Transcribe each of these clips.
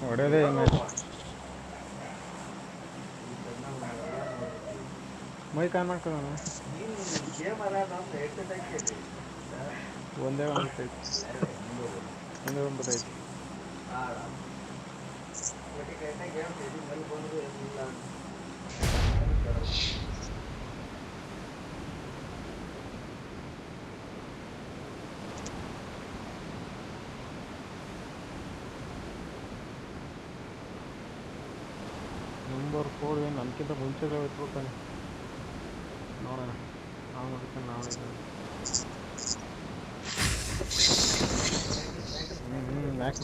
ಹೊಡೆಯೋದೇ ಹಿಂಗೆ ಮೈ ಕಾನ್ ಮಾಡ್ಕೊಳ್ಳೋಣ ಒಂದೇ ಒಂದು ಬರ್ತೈತಿ ಒಂದೇ ಒಂದು ಬರ್ತೈತಿ ನಂಬರ್ 4 ಏನು ನನಗಿಂತ ಮುಂಚೆಗೆ ಇಟ್ಬಿಡ್ತಾನೆ ನೋಡೋಣ ನಾವು ನೋಡ್ತಾನೆ ನಾವು ಮ್ಯಾಕ್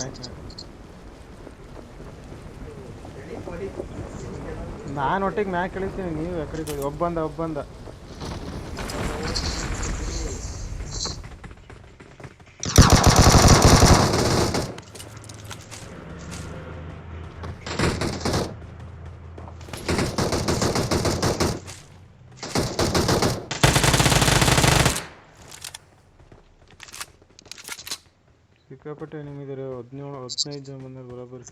ನಾನು ಒಟ್ಟಿಗೆ ಮ್ಯಾಕ್ ಇಳಿತೀನಿ ನೀವು ಯಾಕಡೆ ಒಬ್ಬಂದ ಸಿಕ್ಕಾಪಟ್ಟೆ ನಿಮ್ಮಿದ್ದಾರೆ 15 ಜನ ಬಂದರೆ ಬರೋಬ್ಬರಿ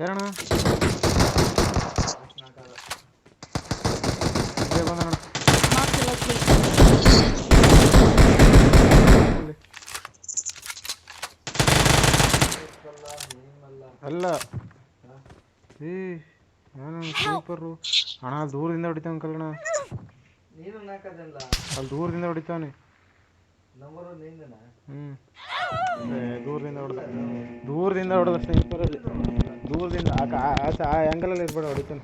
ಯಾರಣ್ಣ ಬಂದಣ್ಣ ಅಲ್ಲ ನಾನು ಸೂಪರು ಅಣ್ಣ ದೂರದಿಂದ ಹೊಡಿತಾವ ಕಲ್ಲಣ್ಣ ಅಲ್ಲಿ ದೂರದಿಂದ ಹೊಡಿತಾವನೆ ದೂರದಿಂದ ಹೊಡೆದ ಸ್ನೈಪರಲ್ಲಿ ದೂರದಿಂದ ಆ ಆ್ಯಂಗಲಲ್ಲಿ ಇರ್ಬೇಡ ಹೊಡಿತಾನೆ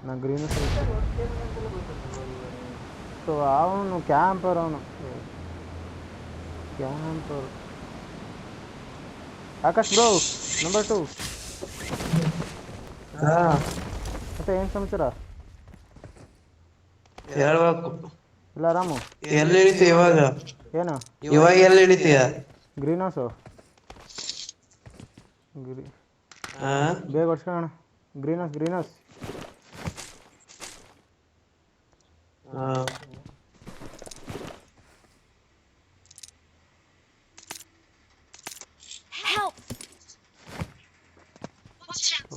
ನಾ ಗ್ರೀನ್ ಸೊ ಅವನು ಕ್ಯಾಂಪರ್ ಆಕಾಶ್ ಬ್ರೋ ನಂಬರ್ 2 ಮತ್ತೆ ಏನು ಸಮಾಚಾರ ಹೇಳ್ಬೇಕು ಇಲ್ಲ ರಾಮು ಎಲ್ಲಿ ಹಿಡಿತೀಯ ಏನು ಇವಾಗ ಎಲ್ಲಿ ಹಿಡಿತೀಯ ಗ್ರೀನ್ ಹೌಸು ಬೇಗ ಹೊಡ್ಸ್ಕೊಳ್ಳೋಣ ಗ್ರೀನ್ ಹೌಸ್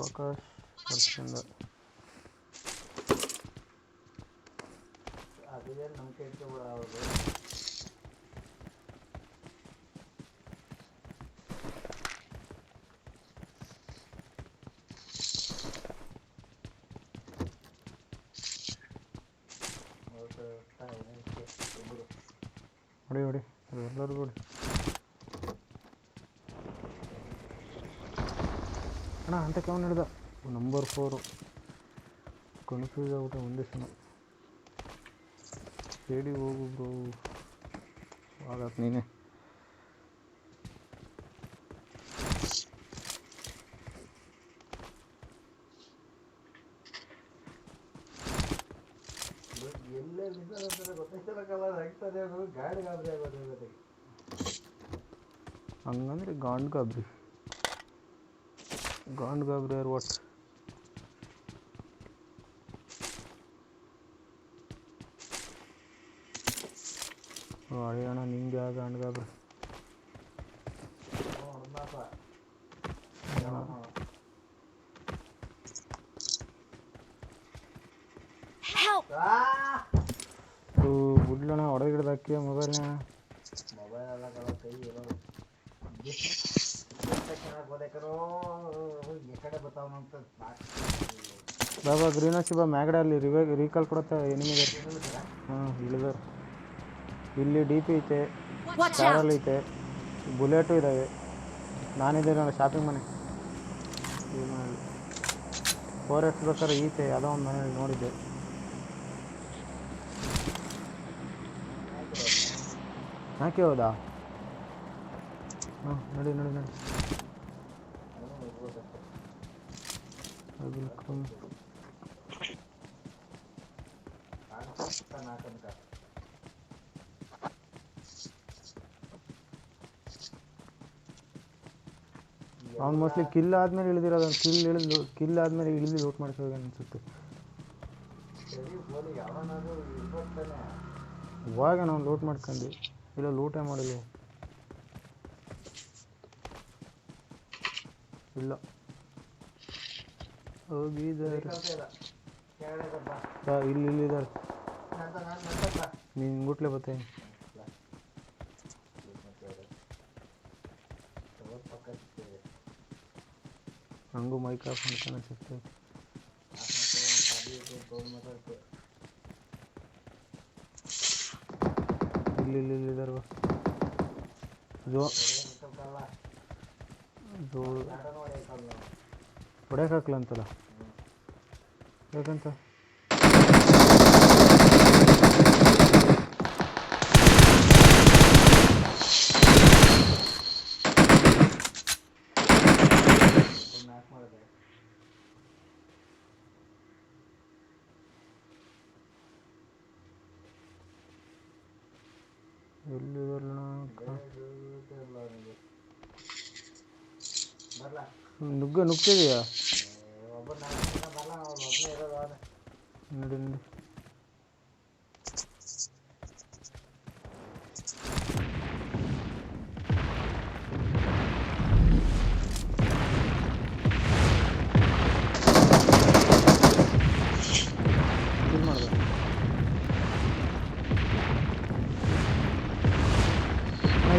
ಆಕಾಶ್ ಹೊಡ್ಸ್ಕೊಂಡ ಹೊಡಿ ಎಲ್ಲರೂ ಹೊಡಿ ಅಣ್ಣ ಅಂತ ಕೆವನ್ ಹಿಡ್ದ ನಂಬರ್ 4 ಕನ್ಫ್ಯೂಸ್ ಆಗ್ಬಿಟ್ಟೆ ಒಂದೇ ಸಲ ಹೇಳಿ ಹೋಗು ಬ್ರೋ ಆಗತ್ತೆ ನೀನೆ ಹಂಗಂದ್ರೆ ಗಾಂಡ್ ಗಾಬ್ರಿ ಯಾರು ವಾಟ್ ಅಣ್ಣ ನಿಂಗೆ ಯಾವ ಗಾಂಡ್ ಗಾಬ್ರಿ ಬಿಡ್ಲಣ್ಣ ಹೊಡಗಿಡ್ದಾಕಿ ಮೊಬೈಲ್ನ ಬಾಬಾ ಗ್ರೀನ್ ಹೌಸ್ ಬಾ ಮ್ಯಾಗಡೆ ಅಲ್ಲಿ ರೀಕಾಲ್ ಕೊಡುತ್ತೆ ನಿಮಗೆ ಇಳಿದಾರೆ ಇಲ್ಲಿ ಡಿ ಪಿ ಐತೆ ಕಾರಲ್ಲಿ ಐತೆ ಬುಲೆಟು ಇದ್ದಾವೆ ನಾನಿದ್ದೆ ನೋಡಿ ಶಾಪಿಂಗ್ ಮನೆ 4X ಬೇಕಾದ್ರೆ ಈಚೆ ಯಾವುದೋ ಒಂದು ಮನೇಲಿ ನೋಡಿದ್ದೆ ಯಾಕೆ ಹೌದಾ ನಡಿ ಅವ್ನು ಮೋಸ್ಟ್ಲಿ ಕಿಲ್ ಆದಮೇಲೆ ಇಳಿದಿರೋದು, ಕಿಲ್ ಆದಮೇಲೆ ಇಳಿದು ಲೂಟ್ ಮಾಡ್ಕೋಗ ಅನಿಸುತ್ತೆ. ಇವಾಗ ನಾವು ಲೂಟ್ ಮಾಡ್ಕೊಂಡ್ವಿ, ಇಲ್ಲ ಲೂಟೇ ಮಾಡಿಲ್ಲ. ಇಲ್ಲ ಹೋಗಿದ್ದಾರೆ ಇಲ್ಲಿದ್ದಾರೆ. ನೀನು ಗುಟ್ಲೆ ಬರ್ತೇನೆ. ಹಂಗೂ ಮೈಕ್ ಆಫ್ ಮಾಡ್ಕೊಂಡು ಸಿಗ್ತೈತೆ. ಇಲ್ಲಿದ್ದಾರೆ ಹೊಡೆಯೋಕ್ಕಾಗಲ್ಲ ಅಂತಲ್ಲ, ಯಾಕಂತ ಎಲ್ಲಿದಲ್ಲ ನುಗ್ತಿದೆಯಾ? ನೋಡಿ ನೋಡಿ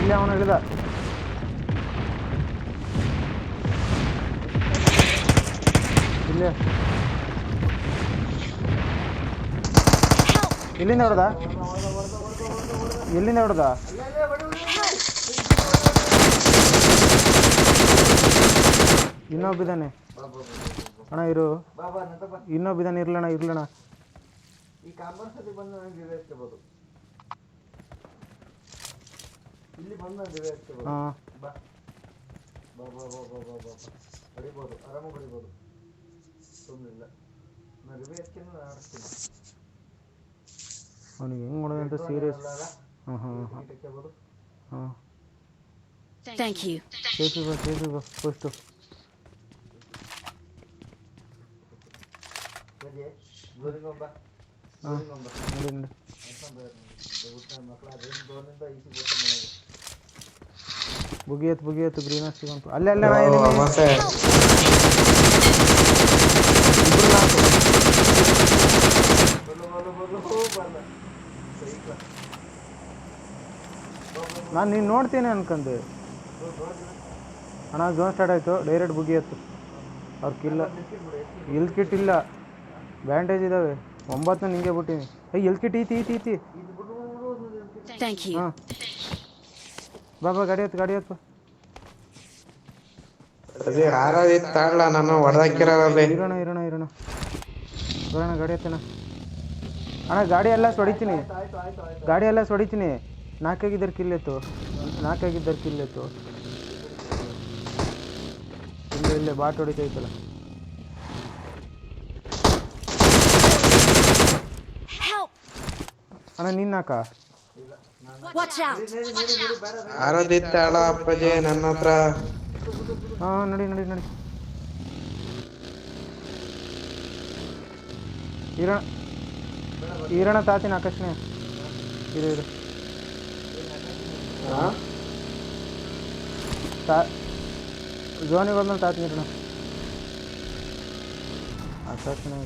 ಇಲ್ಲೇ ಅವನು ಹಿಡಿದ. ಇಲ್ಲೇ ಎಲ್ಲಿಂದ ಹೊಡೆದ? ಎಲ್ಲಿಂದ ಹೊಡೆದ? ಇನ್ನೊಬ್ಬಿದ್ದಾನೆ ಅಣ್ಣ, ಇರು. ಇನ್ನೊಬ್ಬಿದ್ದಾನೆ, ಇರ್ಲಣ್ಣ ಇರ್ಲಣ್ಣ. ಹಾಂ ಅವನಿಗೆ ಹೆಂಗೆ ಮಾಡೋದಂತ ಸೀರಿಯಸ್. ಹಾಂ ಹಾಂ ಹಾಂ ಹಾಂ Thank you. ಸೇಫಿ ಬಾ ಫಸ್ಟು. ಹಾಂ ನೋಡಿ ನೋಡಿ ಬುಗಿಯತ್ತು ಗ್ರೀನ್ ಸಿಗಂತು ಅಲ್ಲೇ ಅಲ್ಲೇ ಮತ್ತೆ ನಾನು ನೀನು ನೋಡ್ತೀನಿ ಅನ್ಕಂದೆ ಅಣ್ಣ. ಝೋನ್ ಸ್ಟಾರ್ಟ್ ಆಯಿತು, ಡೈರೆಕ್ಟ್ ಬುಗಿಯತ್ತು. ಅವ್ರ ಕಿಲ್ಲ ಎಲ್ ಕಿಟ್ ಇಲ್ಲ, ಬ್ಯಾಂಡೇಜ್ ಇದ್ದಾವೆ 9 ನಿಂಗೆ ಬಿಟ್ಟಿನಿ. ಎಲ್ ಕಿಟ್ ಈತಿ. Thank you. ಹಾಂ ಬಾಬಾ ಗಾಡಿ ಹತ್ತು. ಅದೇ ಆರಾದಿ ತಾಳ್ಲ ನಾನು ಹೊಡೆದಾಕಿರೋದೇ. ಇರೋಣ ಬರೋಣ ಗಾಡಿ ಹತ್ತಣ. ಅಣ್ಣ ಗಾಡಿ ಎಲ್ಲ ಹೊಡಿತೀನಿ. ನಾಲ್ಕಾಗಿದ್ದಾರೆ ಕಿಲ್ಲೆತ್ತು. ಇಲ್ಲೇ ಬಾಟ್ ಹೊಡಿತೈತಲ್ಲ. ಅಣ್ಣ ನಿನ್ನಾಕ Watch out. ಆರಾದಿ ತಾಳ ಅಪ್ಪಾಜಿ ನನ್ನ ಹತ್ರ. ಹಾಂ ನಡಿ ಈರಣ ತಾತಿನ ಆಕರ್ಷಣೆ ಇರು ಝೋನಿಗೆ ಹೋದ್ಮೇಲೆ ತಾತೀನಿ ಇರೋಣ. ಆಕರ್ಷಣೆ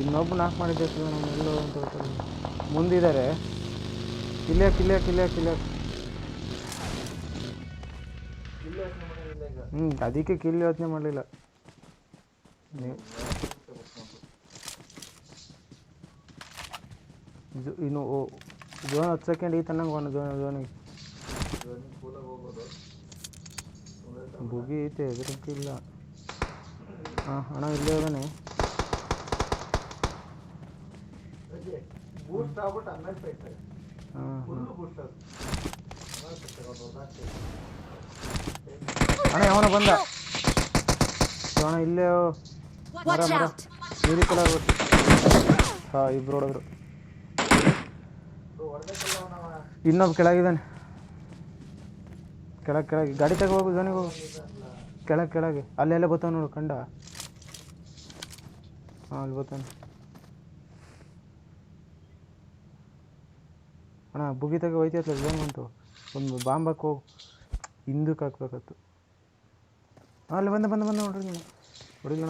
ಇನ್ನೊಬ್ಬ ನಾಲ್ಕು ಮಾಡಿದ್ದೆ ನಮ್ಮ ಎಲ್ಲೋ ಅಂತ ಮುಂದಿದ್ದಾರೆ. ಕಿಲ್ಲೆ ಅದಕ್ಕೆ ಕಿಲ್ ಯೋಚನೆ ಮಾಡಲಿಲ್ಲ. ಇನ್ನು ಝೋನ್ 10 ಸೆಕೆಂಡ್ ಈ ತನಕ ಝೋನಿಗೆ ಬುಗಿ ಐತೆ, ಎದುರಕ್ಕಿಲ್ಲ. ಹಾಂ ಅಣ್ಣ ಇಲ್ಲೇ ಹೋದಾನೆ. ಅಣ್ಣ ಅವನ ಬಂದ ಅಣ್ಣ ಇಲ್ಲೇ ಮರ ನೀರಿ ಕಲರ್. ಹಾಂ ಇಬ್ರು ಹೊಡೆದ್ರು. ಇನ್ನೊಬ್ಬ ಕೆಳಗಿದ್ದಾನೆ. ಕೆಳಗೆ ಗಾಡಿ ತಗೋ ಹೋಗು, ಝೋನಿಗೆ ಹೋಗು. ಕೆಳಗೆ ಅಲ್ಲೆಲ್ಲ ಬರ್ತಾವ ನೋಡು, ಕಂಡ. ಹಾಂ, ಅಲ್ಲಿ ಬರ್ತಾನೆ. ಅಣ್ಣ ಬುಗಿ ತಗೋ ಹೋಯ್ತೈತಲ್ಲ ಝೋನ್ ಬಂತು. ಒಂದು ಬಾಂಬಕ್ಕೆ ಹೋಗು, ಹಿಂದಕ್ಕೆ ಹಾಕ್ಬೇಕತ್ತು. ಅಲ್ಲಿ ಬಂದ ನೋಡ್ರಿ, ಹುಡುಗಿಣ